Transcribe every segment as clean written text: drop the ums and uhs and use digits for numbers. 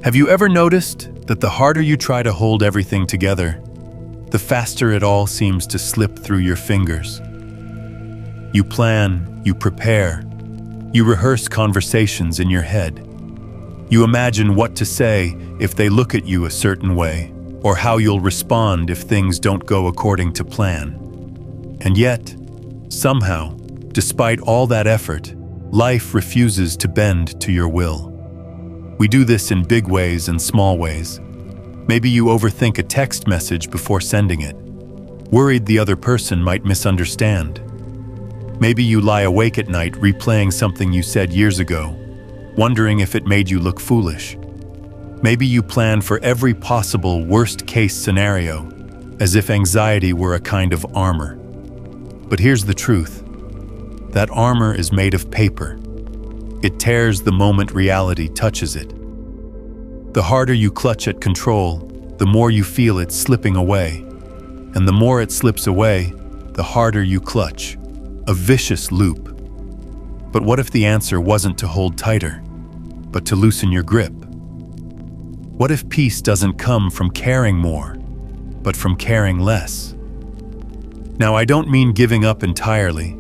Have you ever noticed that the harder you try to hold everything together, the faster it all seems to slip through your fingers? You plan, you prepare, you rehearse conversations in your head. You imagine what to say if they look at you a certain way, or how you'll respond if things don't go according to plan. And yet, somehow, despite all that effort, life refuses to bend to your will. We do this in big ways and small ways. Maybe you overthink a text message before sending it, worried the other person might misunderstand. Maybe you lie awake at night replaying something you said years ago, wondering if it made you look foolish. Maybe you plan for every possible worst-case scenario, as if anxiety were a kind of armor. But here's the truth. That armor is made of paper. It tears the moment reality touches it. The harder you clutch at control, the more you feel it slipping away. And the more it slips away, the harder you clutch. A vicious loop. But what if the answer wasn't to hold tighter, but to loosen your grip? What if peace doesn't come from caring more, but from caring less? Now, I don't mean giving up entirely.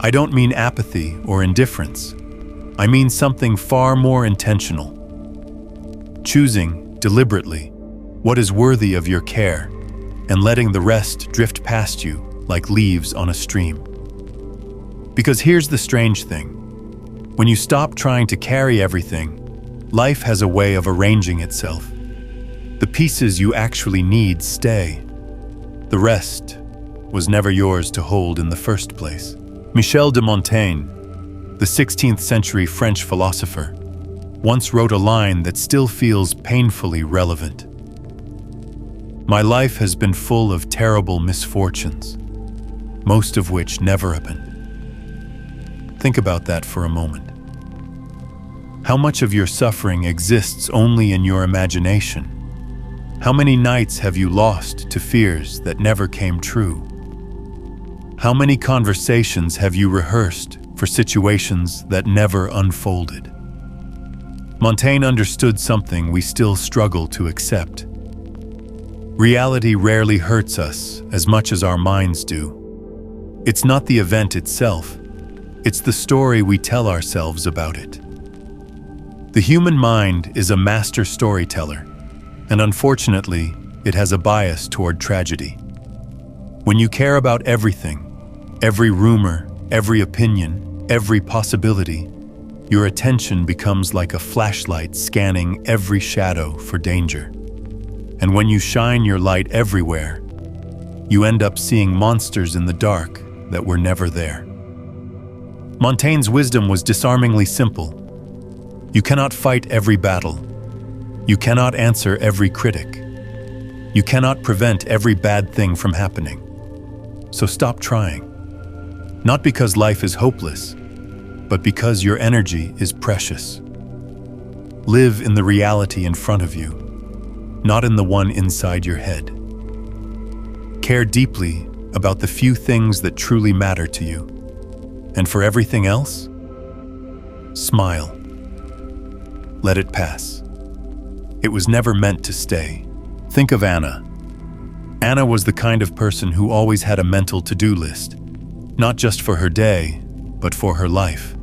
I don't mean apathy or indifference. I mean something far more intentional. Choosing, deliberately, what is worthy of your care, and letting the rest drift past you like leaves on a stream. Because here's the strange thing. When you stop trying to carry everything, life has a way of arranging itself. The pieces you actually need stay. The rest was never yours to hold in the first place. Michel de Montaigne, the 16th century French philosopher, once wrote a line that still feels painfully relevant. My life has been full of terrible misfortunes, most of which never happened. Think about that for a moment. How much of your suffering exists only in your imagination? How many nights have you lost to fears that never came true? How many conversations have you rehearsed for situations that never unfolded? Montaigne understood something we still struggle to accept. Reality rarely hurts us as much as our minds do. It's not the event itself, it's the story we tell ourselves about it. The human mind is a master storyteller, and unfortunately, it has a bias toward tragedy. When you care about everything, every rumor, every opinion, every possibility, your attention becomes like a flashlight scanning every shadow for danger. And when you shine your light everywhere, you end up seeing monsters in the dark that were never there. Montaigne's wisdom was disarmingly simple. You cannot fight every battle. You cannot answer every critic. You cannot prevent every bad thing from happening. So stop trying. Not because life is hopeless, but because your energy is precious. Live in the reality in front of you, not in the one inside your head. Care deeply about the few things that truly matter to you. And for everything else, smile. Let it pass. It was never meant to stay. Think of Anna. Anna was the kind of person who always had a mental to-do list, not just for her day, but for her life.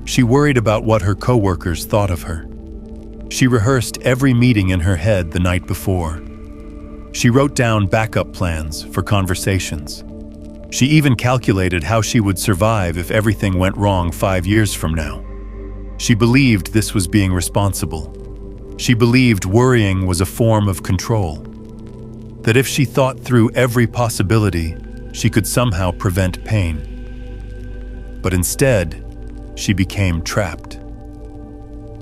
She worried about what her coworkers thought of her. She rehearsed every meeting in her head the night before. She wrote down backup plans for conversations. She even calculated how she would survive if everything went wrong 5 years from now. She believed this was being responsible. She believed worrying was a form of control. That if she thought through every possibility, she could somehow prevent pain. But instead, she became trapped.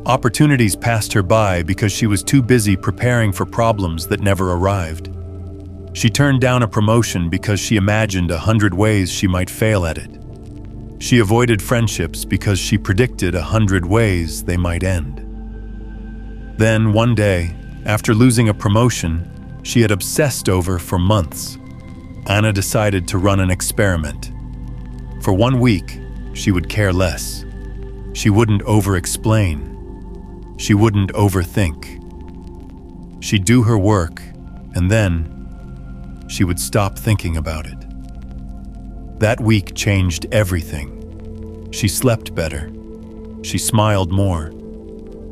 Opportunities passed her by because she was too busy preparing for problems that never arrived. She turned down a promotion because she imagined 100 ways she might fail at it. She avoided friendships because she predicted 100 ways they might end. Then, one day, after losing a promotion she had obsessed over for months, Anna decided to run an experiment. For 1 week, she would care less. She wouldn't over-explain. She wouldn't overthink. She'd do her work, and then she would stop thinking about it. That week changed everything. She slept better. She smiled more.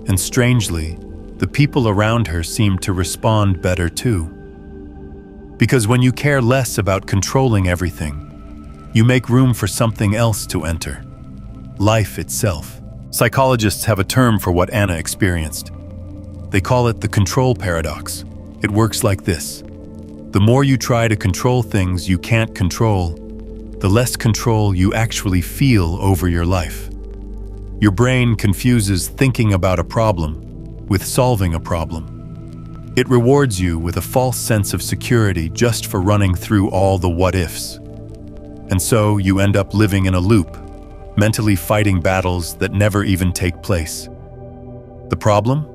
And strangely, the people around her seemed to respond better too. Because when you care less about controlling everything, you make room for something else to enter. Life itself. Psychologists have a term for what Anna experienced. They call it the control paradox. It works like this. The more you try to control things you can't control, the less control you actually feel over your life. Your brain confuses thinking about a problem with solving a problem. It rewards you with a false sense of security just for running through all the what-ifs. And so you end up living in a loop, mentally fighting battles that never even take place. The problem?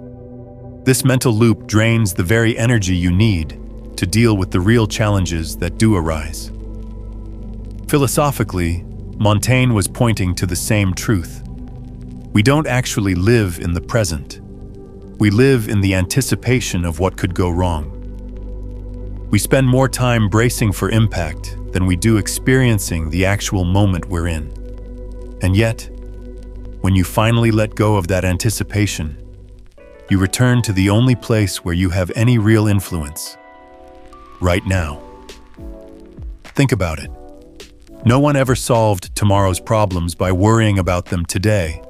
This mental loop drains the very energy you need to deal with the real challenges that do arise. Philosophically, Montaigne was pointing to the same truth. We don't actually live in the present. We live in the anticipation of what could go wrong. We spend more time bracing for impact than we do experiencing the actual moment we're in. And yet, when you finally let go of that anticipation, you return to the only place where you have any real influence. Right now. Think about it. No one ever solved tomorrow's problems by worrying about them today.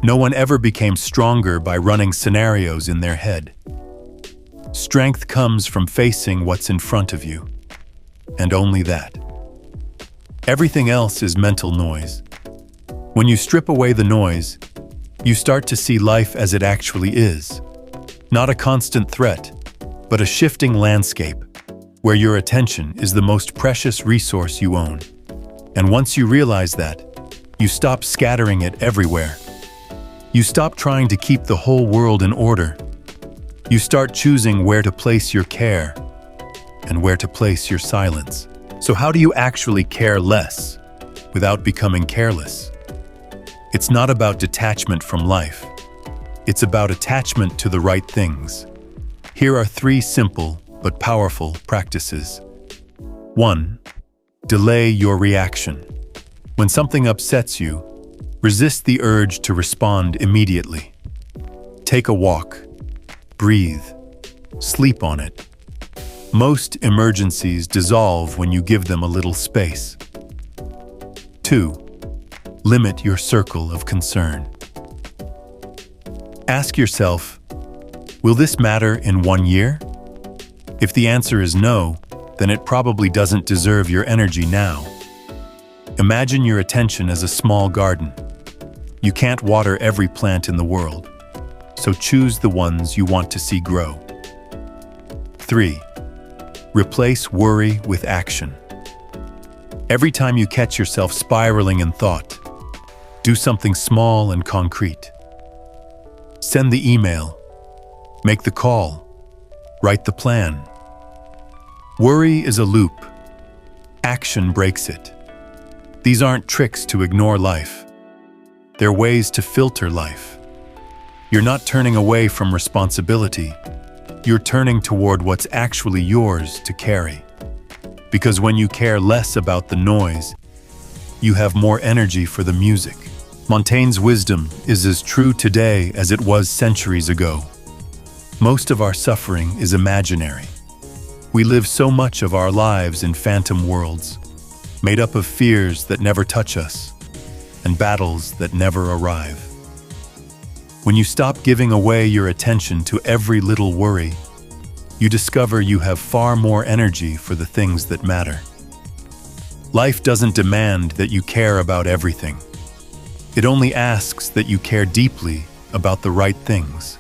No one ever became stronger by running scenarios in their head. Strength comes from facing what's in front of you, and only that. Everything else is mental noise. When you strip away the noise, you start to see life as it actually is. Not a constant threat, but a shifting landscape, where your attention is the most precious resource you own. And once you realize that, you stop scattering it everywhere. You stop trying to keep the whole world in order. You start choosing where to place your care and where to place your silence. So how do you actually care less without becoming careless? It's not about detachment from life. It's about attachment to the right things. Here are 3 simple but powerful practices. 1. Delay your reaction. When something upsets you, resist the urge to respond immediately. Take a walk. Breathe. Sleep on it. Most emergencies dissolve when you give them a little space. 2. Limit your circle of concern. Ask yourself, will this matter in 1 year? If the answer is no, then it probably doesn't deserve your energy now. Imagine your attention as a small garden. You can't water every plant in the world, so choose the ones you want to see grow. 3. Replace worry with action. Every time you catch yourself spiraling in thought, do something small and concrete. Send the email, make the call, write the plan. Worry is a loop. Action breaks it. These aren't tricks to ignore life. They're ways to filter life. You're not turning away from responsibility. You're turning toward what's actually yours to carry. Because when you care less about the noise, you have more energy for the music. Montaigne's wisdom is as true today as it was centuries ago. Most of our suffering is imaginary. We live so much of our lives in phantom worlds, made up of fears that never touch us and battles that never arrive. When you stop giving away your attention to every little worry, you discover you have far more energy for the things that matter. Life doesn't demand that you care about everything. It only asks that you care deeply about the right things.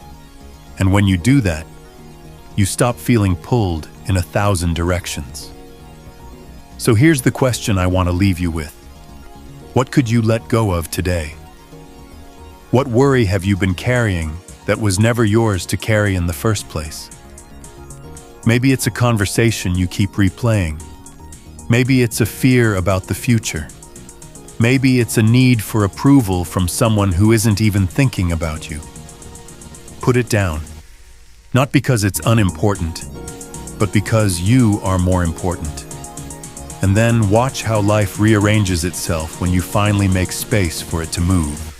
And when you do that, you stop feeling pulled in 1,000 directions. So here's the question I want to leave you with. What could you let go of today? What worry have you been carrying that was never yours to carry in the first place? Maybe it's a conversation you keep replaying. Maybe it's a fear about the future. Maybe it's a need for approval from someone who isn't even thinking about you. Put it down. Not because it's unimportant, but because you are more important. And then watch how life rearranges itself when you finally make space for it to move.